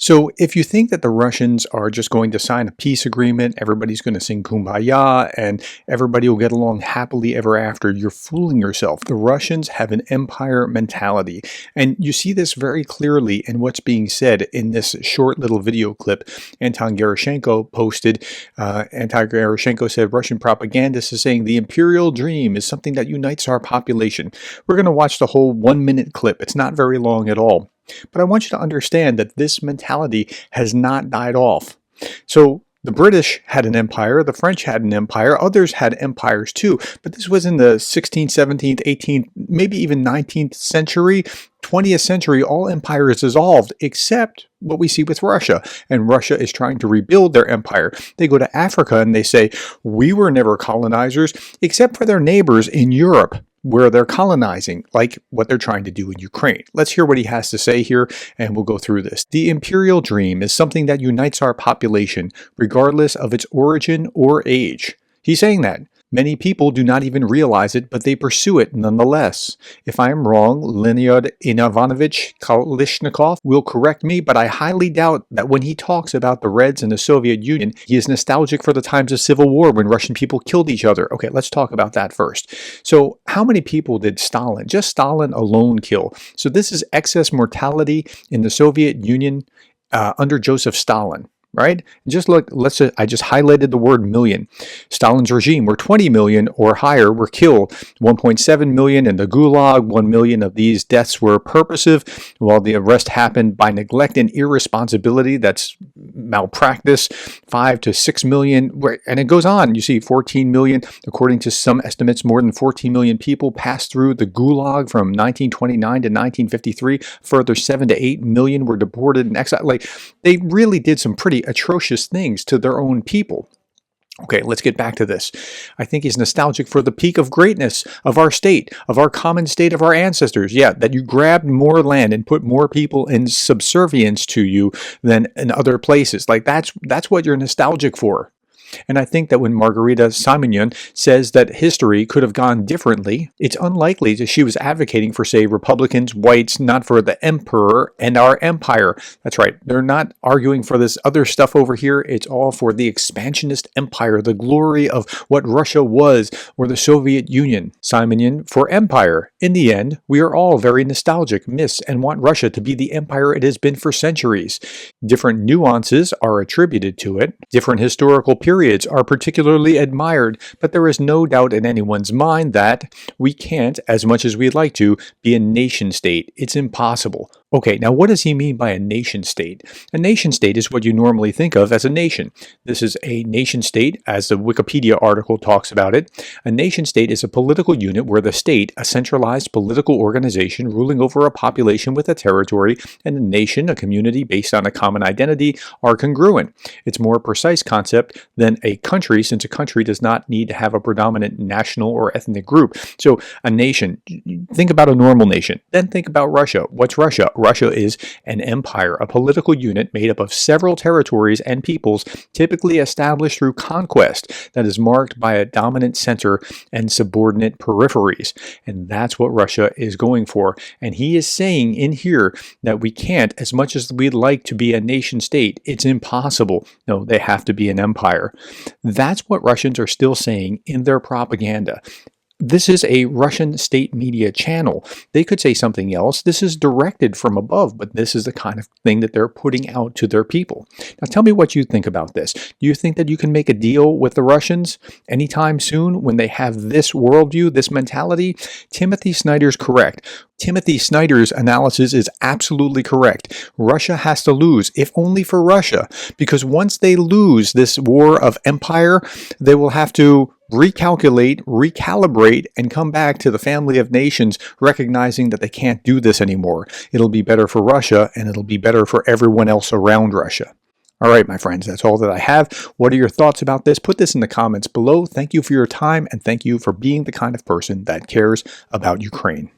So if you think that the Russians are just going to sign a peace agreement, everybody's going to sing Kumbaya, and everybody will get along happily ever after, you're fooling yourself. The Russians have an empire mentality. And you see this very clearly in what's being said in this short little video clip Anton Gerashenko posted. Anton Gerashenko said, Russian propagandists is saying the imperial dream is something that unites our population. We're going to watch the whole 1-minute clip. It's not very long at all. But I want you to understand that this mentality has not died off. So the British had an empire, the French had an empire, others had empires too, but this was in the 16th, 17th, 18th, maybe even 19th century, 20th century. All empires dissolved except what we see with Russia, and Russia is trying to rebuild their empire. They go to Africa and they say, we were never colonizers except for their neighbors in Europe, where they're colonizing, like what they're trying to do in Ukraine. Let's hear what he has to say here, and we'll go through this. The imperial dream is something that unites our population, regardless of its origin or age. He's saying that. Many people do not even realize it, but they pursue it nonetheless. If I am wrong, Leonid Ivanovich Kalishnikov will correct me, but I highly doubt that when he talks about the Reds and the Soviet Union, he is nostalgic for the times of civil war when Russian people killed each other. Okay, let's talk about that first. So how many people did Stalin, just Stalin alone, kill? So this is excess mortality in the Soviet Union under Joseph Stalin. Right? Just look, I just highlighted the word million. Stalin's regime were 20 million or higher were killed. 1.7 million in the Gulag, 1 million of these deaths were purposive, while the rest happened by neglect and irresponsibility. That's malpractice. 5 to 6 million, and it goes on. You see 14 million, according to some estimates, more than 14 million people passed through the Gulag from 1929 to 1953. Further 7 to 8 million were deported and exiled. Like, they really did some pretty atrocious things to their own people. Okay, let's get back to this. I think he's nostalgic for the peak of greatness of our state, of our common state, of our ancestors. Yeah, that you grabbed more land and put more people in subservience to you than in other places. Like that's what you're nostalgic for. And I think that when Margarita Simonyan says that history could have gone differently, it's unlikely that she was advocating for, say, Republicans, whites, not for the emperor and our empire. That's right. They're not arguing for this other stuff over here. It's all for the expansionist empire, the glory of what Russia was, or the Soviet Union. Simonyan for empire. In the end, we are all very nostalgic, miss, and want Russia to be the empire it has been for centuries. Different nuances are attributed to it. Different historical periods are particularly admired, but there is no doubt in anyone's mind that we can't, as much as we'd like to, be a nation state. It's impossible. Okay, now what does he mean by a nation state? A nation state is what you normally think of as a nation. This is a nation state, as the Wikipedia article talks about it. A nation state is a political unit where the state, a centralized political organization ruling over a population with a territory, and the nation, a community based on a common identity, are congruent. It's a more precise concept than a country, since a country does not need to have a predominant national or ethnic group. So a nation, think about a normal nation, then think about Russia. What's Russia? Russia is an empire, a political unit made up of several territories and peoples, typically established through conquest, that is marked by a dominant center and subordinate peripheries. And that's what Russia is going for. And he is saying in here that we can't, as much as we'd like to be a nation state, it's impossible. No, they have to be an empire. That's what Russians are still saying in their propaganda. This is a Russian state media channel. They could say something else. This is directed from above, but this is the kind of thing that they're putting out to their people. Now tell me what you think about this. Do you think that you can make a deal with the Russians anytime soon when they have this worldview, this mentality? Timothy Snyder's correct. Timothy Snyder's analysis is absolutely correct. Russia has to lose, if only for Russia, because once they lose this war of empire, they will have to recalculate, recalibrate, and come back to the family of nations, recognizing that they can't do this anymore. It'll be better for Russia, and it'll be better for everyone else around Russia. All right, my friends, that's all that I have. What are your thoughts about this? Put this in the comments below. Thank you for your time, and thank you for being the kind of person that cares about Ukraine.